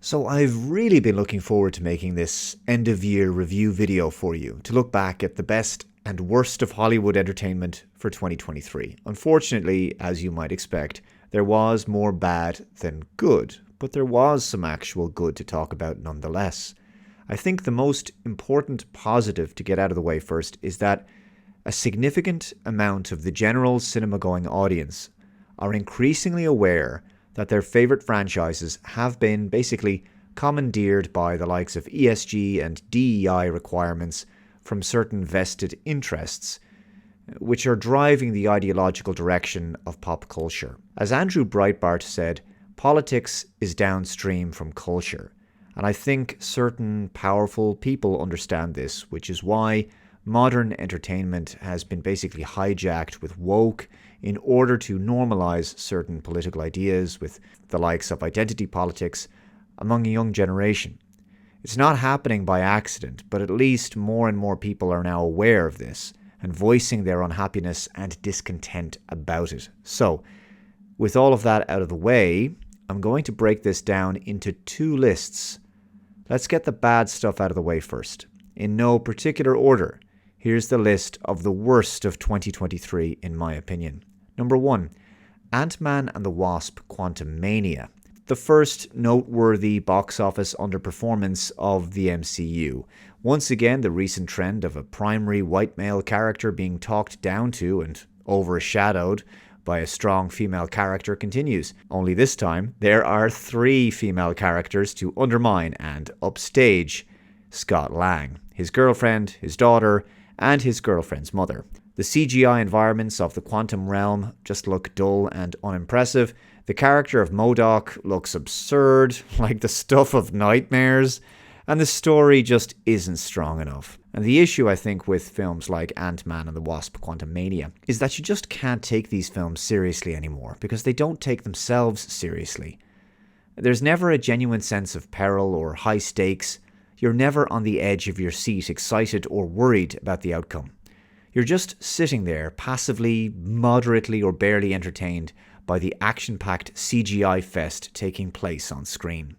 So I've really been looking forward to making this end-of-year review video for you, to look back at the best and worst of Hollywood entertainment for 2023. Unfortunately, as you might expect, there was more bad than good, but there was some actual good to talk about nonetheless. I think the most important positive to get out of the way first is that a significant amount of the general cinema-going audience are increasingly aware that their favorite franchises have been basically commandeered by the likes of ESG and DEI requirements from certain vested interests, which are driving the ideological direction of pop culture. As Andrew Breitbart said, politics is downstream from culture. And I think certain powerful people understand this, which is why modern entertainment has been basically hijacked with woke in order to normalize certain political ideas with the likes of identity politics among a young generation. It's not happening by accident, but at least more and more people are now aware of this and voicing their unhappiness and discontent about it. So, with all of that out of the way, I'm going to break this down into two lists. Let's get the bad stuff out of the way first. In no particular order, here's the list of the worst of 2023 in my opinion. Number 1, Ant-Man and the Wasp: Quantumania. The first noteworthy box office underperformance of the MCU. Once again, the recent trend of a primary white male character being talked down to and overshadowed by a strong female character continues. Only this time, there are 3 female characters to undermine and upstage Scott Lang, his girlfriend, his daughter, and his girlfriend's mother. The CGI environments of the quantum realm just look dull and unimpressive. The character of MODOK looks absurd, like the stuff of nightmares, and the story just isn't strong enough. And the issue, I think, with films like Ant-Man and the Wasp: Quantumania is that you just can't take these films seriously anymore because they don't take themselves seriously. There's never a genuine sense of peril or high stakes. You're never on the edge of your seat, excited or worried about the outcome. You're just sitting there, passively, moderately or barely entertained by the action-packed CGI fest taking place on screen.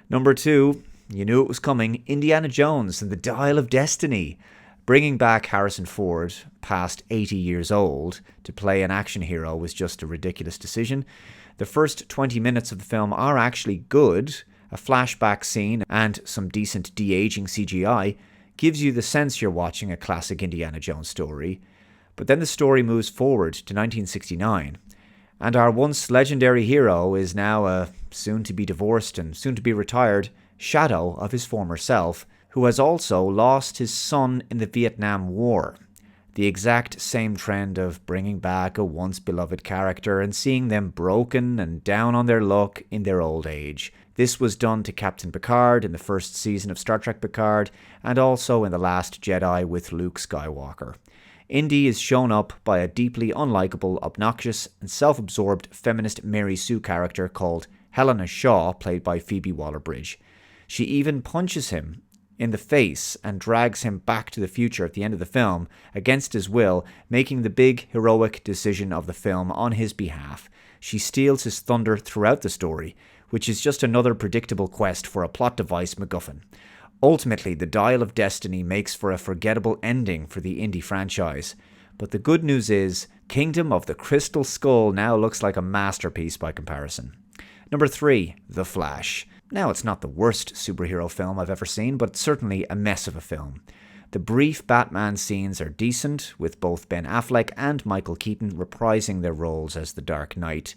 Number 2, you knew it was coming, Indiana Jones and the Dial of Destiny. Bringing back Harrison Ford, past 80 years old, to play an action hero was just a ridiculous decision. The first 20 minutes of the film are actually good. A flashback scene and some decent de-aging CGI gives you the sense you're watching a classic Indiana Jones story. But then the story moves forward to 1969, and our once legendary hero is now a soon-to-be-divorced and soon-to-be-retired shadow of his former self, who has also lost his son in the Vietnam War. The exact same trend of bringing back a once-beloved character and seeing them broken and down on their luck in their old age. This was done to Captain Picard in the first season of Star Trek Picard, and also in The Last Jedi with Luke Skywalker. Indy is shown up by a deeply unlikable, obnoxious, and self-absorbed feminist Mary Sue character called Helena Shaw, played by Phoebe Waller-Bridge. She even punches him in the face and drags him back to the future at the end of the film, against his will, making the big, heroic decision of the film on his behalf. She steals his thunder throughout the story, which is just another predictable quest for a plot device MacGuffin. Ultimately, the Dial of Destiny makes for a forgettable ending for the Indy franchise. But the good news is, Kingdom of the Crystal Skull now looks like a masterpiece by comparison. Number 3, The Flash. Now, it's not the worst superhero film I've ever seen, but certainly a mess of a film. The brief Batman scenes are decent, with both Ben Affleck and Michael Keaton reprising their roles as the Dark Knight.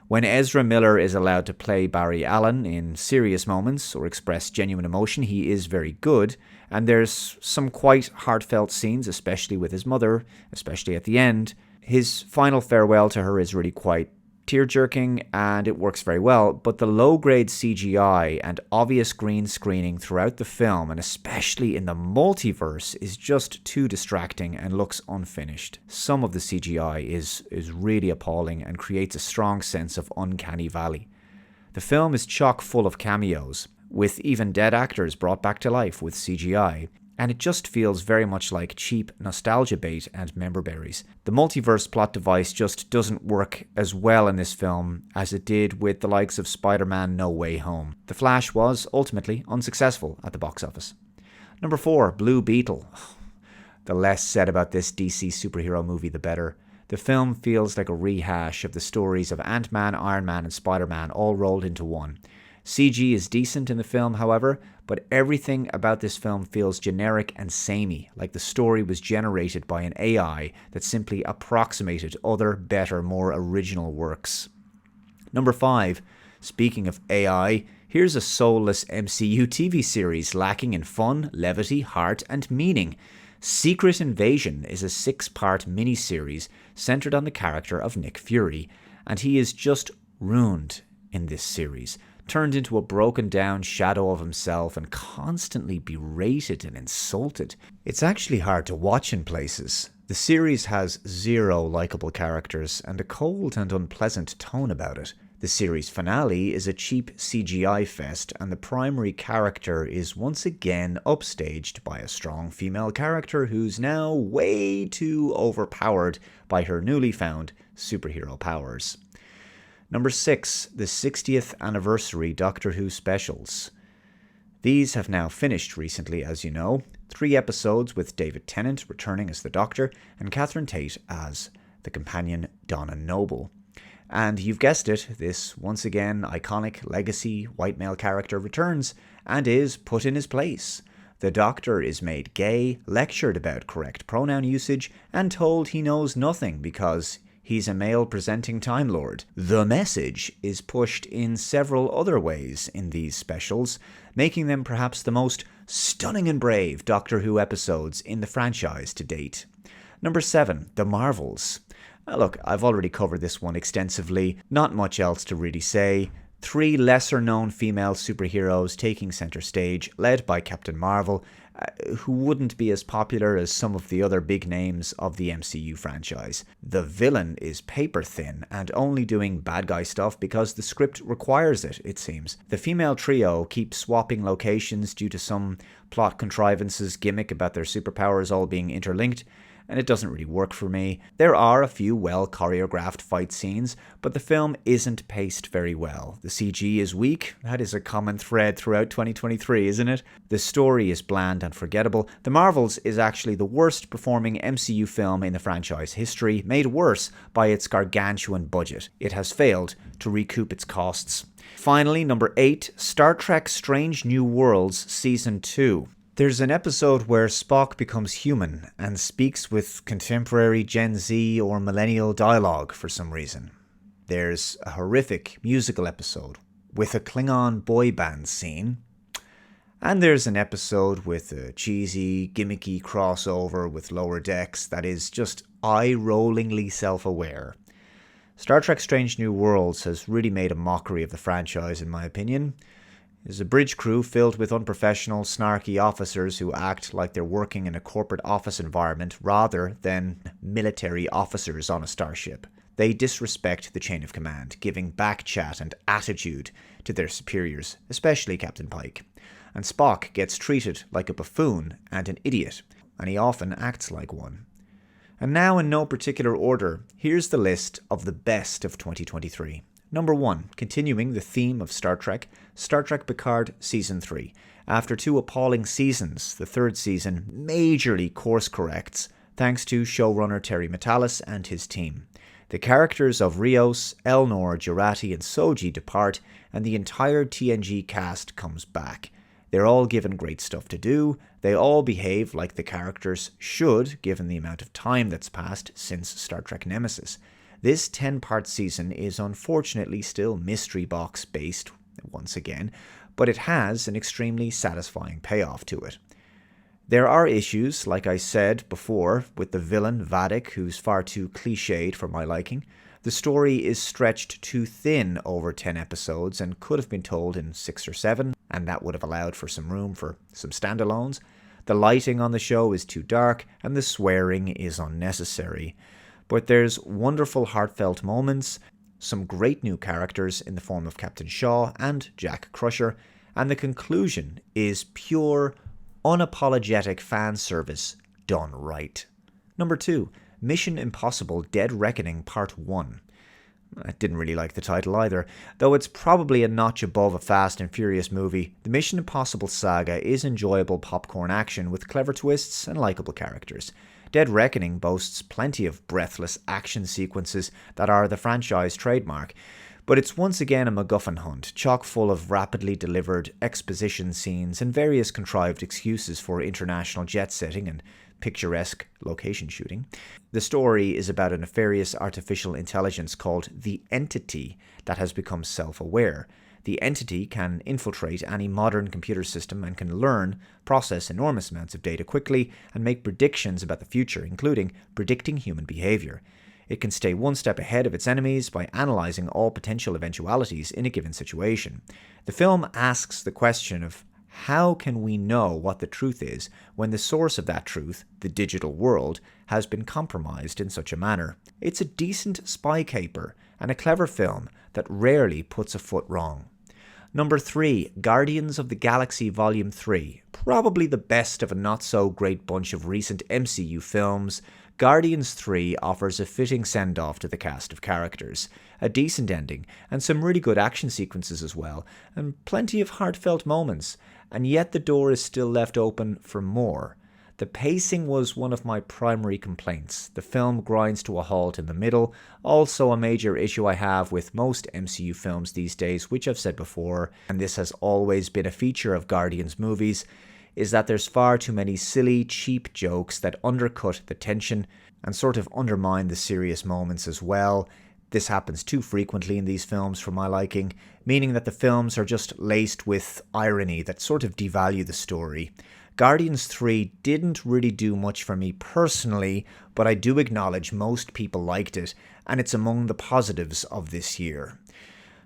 When Ezra Miller is allowed to play Barry Allen in serious moments or express genuine emotion, he is very good, and there's some quite heartfelt scenes, especially with his mother, especially at the end. His final farewell to her is really quite tear-jerking, and it works very well, but the low-grade CGI and obvious green screening throughout the film, and especially in the multiverse, is just too distracting and looks unfinished. Some of the CGI is really appalling and creates a strong sense of uncanny valley. The film is chock full of cameos, with even dead actors brought back to life with CGI, and it just feels very much like cheap nostalgia bait and member berries. The multiverse plot device just doesn't work as well in this film as it did with the likes of Spider-Man No Way Home. The Flash was ultimately unsuccessful at the box office. Number 4, Blue Beetle. The less said about this DC superhero movie, the better. The film feels like a rehash of the stories of Ant-Man, Iron Man, and Spider-Man all rolled into one. CG is decent in the film, however, but everything about this film feels generic and samey, like the story was generated by an AI that simply approximated other, better, more original works. Number 5, speaking of AI, here's a soulless MCU TV series lacking in fun, levity, heart, and meaning. Secret Invasion is a 6-part miniseries centered on the character of Nick Fury, and he is just ruined in this series, turned into a broken down shadow of himself and constantly berated and insulted. It's actually hard to watch in places. The series has 0 likable characters and a cold and unpleasant tone about it. The series finale is a cheap CGI fest, and the primary character is once again upstaged by a strong female character who's now way too overpowered by her newly found superhero powers. Number 6, the 60th anniversary Doctor Who specials. These have now finished recently, as you know. 3 episodes with David Tennant returning as the Doctor and Catherine Tate as the companion Donna Noble. And you've guessed it, this once again iconic legacy white male character returns and is put in his place. The Doctor is made gay, lectured about correct pronoun usage, and told he knows nothing because he's a male-presenting Time Lord. The message is pushed in several other ways in these specials, making them perhaps the most stunning and brave Doctor Who episodes in the franchise to date. Number 7, The Marvels. Look, I've already covered this one extensively, not much else to really say. 3 lesser-known female superheroes taking center stage, led by Captain Marvel, who wouldn't be as popular as some of the other big names of the MCU franchise. The villain is paper thin and only doing bad guy stuff because the script requires it, it seems. The female trio keep swapping locations due to some plot contrivances gimmick about their superpowers all being interlinked, and it doesn't really work for me. There are a few well-choreographed fight scenes, but the film isn't paced very well. The CG is weak. That is a common thread throughout 2023, isn't it? The story is bland and forgettable. The Marvels is actually the worst performing MCU film in the franchise history, made worse by its gargantuan budget. It has failed to recoup its costs. Finally, number 8, Star Trek Strange New Worlds Season 2. There's an episode where Spock becomes human and speaks with contemporary Gen Z or millennial dialogue for some reason. There's a horrific musical episode with a Klingon boy band scene. And there's an episode with a cheesy, gimmicky crossover with Lower Decks that is just eye-rollingly self-aware. Star Trek Strange New Worlds has really made a mockery of the franchise, in my opinion. There's a bridge crew filled with unprofessional, snarky officers who act like they're working in a corporate office environment rather than military officers on a starship. They disrespect the chain of command, giving backchat and attitude to their superiors, especially Captain Pike. And Spock gets treated like a buffoon and an idiot, and he often acts like one. And now, in no particular order, here's the list of the best of 2023. Number 1, continuing the theme of Star Trek Picard Season 3. After 2 appalling seasons, the 3rd season majorly course corrects thanks to showrunner Terry Matalas and his team. The characters of Rios, Elnor, Jurati and Soji depart, and the entire TNG cast comes back. They're all given great stuff to do, they all behave like the characters should given the amount of time that's passed since Star Trek Nemesis. This 10-part season is unfortunately still mystery box based once again, but it has an extremely satisfying payoff to it. There are issues, like I said before, with the villain Vadik, who's far too cliched for my liking. The story is stretched too thin over 10 episodes and could have been told in 6 or 7, and that would have allowed for some room for some standalones. The lighting on the show is too dark, and the swearing is unnecessary. But there's wonderful heartfelt moments, some great new characters in the form of Captain Shaw and Jack Crusher, and the conclusion is pure, unapologetic fan service done right. Number 2, Mission Impossible Dead Reckoning Part 1. I didn't really like the title either. Though it's probably a notch above a Fast and Furious movie, the Mission Impossible saga is enjoyable popcorn action with clever twists and likable characters. Dead Reckoning boasts plenty of breathless action sequences that are the franchise trademark, but it's once again a MacGuffin hunt, chock full of rapidly delivered exposition scenes and various contrived excuses for international jet setting and picturesque location shooting. The story is about a nefarious artificial intelligence called the Entity that has become self-aware. The Entity can infiltrate any modern computer system and can learn, process enormous amounts of data quickly, and make predictions about the future, including predicting human behavior. It can stay one step ahead of its enemies by analyzing all potential eventualities in a given situation. The film asks the question of how can we know what the truth is when the source of that truth, the digital world, has been compromised in such a manner? It's a decent spy caper and a clever film that rarely puts a foot wrong. Number 3, Guardians of the Galaxy Volume 3. Probably the best of a not-so-great bunch of recent MCU films, Guardians 3 offers a fitting send-off to the cast of characters, a decent ending, and some really good action sequences as well, and plenty of heartfelt moments, and yet the door is still left open for more. The pacing was one of my primary complaints. The film grinds to a halt in the middle, also a major issue I have with most MCU films these days, which I've said before, and this has always been a feature of Guardians movies, is that there's far too many silly, cheap jokes that undercut the tension and sort of undermine the serious moments as well. This happens too frequently in these films for my liking, meaning that the films are just laced with irony that sort of devalue the story. Guardians 3 didn't really do much for me personally, but I do acknowledge most people liked it, and it's among the positives of this year.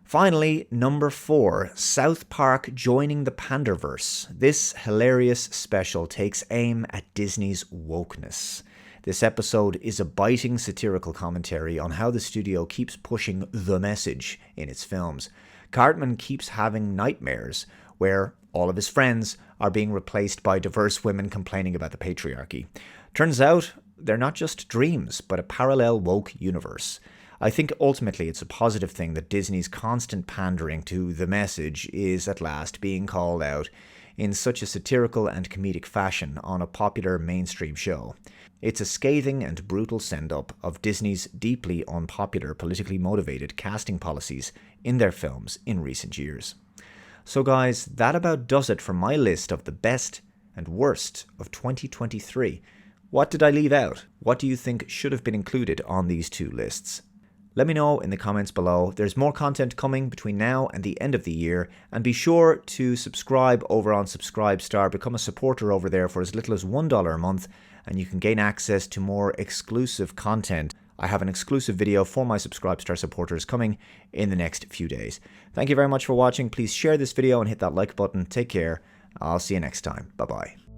Finally, number 4, South Park joining the Panderverse. This hilarious special takes aim at Disney's wokeness. This episode is a biting satirical commentary on how the studio keeps pushing the message in its films. Cartman keeps having nightmares where all of his friends are being replaced by diverse women complaining about the patriarchy. Turns out, they're not just dreams, but a parallel woke universe. I think ultimately it's a positive thing that Disney's constant pandering to the message is at last being called out in such a satirical and comedic fashion on a popular mainstream show. It's a scathing and brutal send-up of Disney's deeply unpopular, politically motivated casting policies in their films in recent years. So guys, that about does it for my list of the best and worst of 2023. What did I leave out? What do you think should have been included on these two lists? Let me know in the comments below. There's more content coming between now and the end of the year, and be sure to subscribe over on Subscribestar. Become a supporter over there for as little as $1 a month, and you can gain access to more exclusive content. I have an exclusive video for my Subscribestar supporters coming in the next few days. Thank you very much for watching. Please share this video and hit that like button. Take care. I'll see you next time. Bye-bye.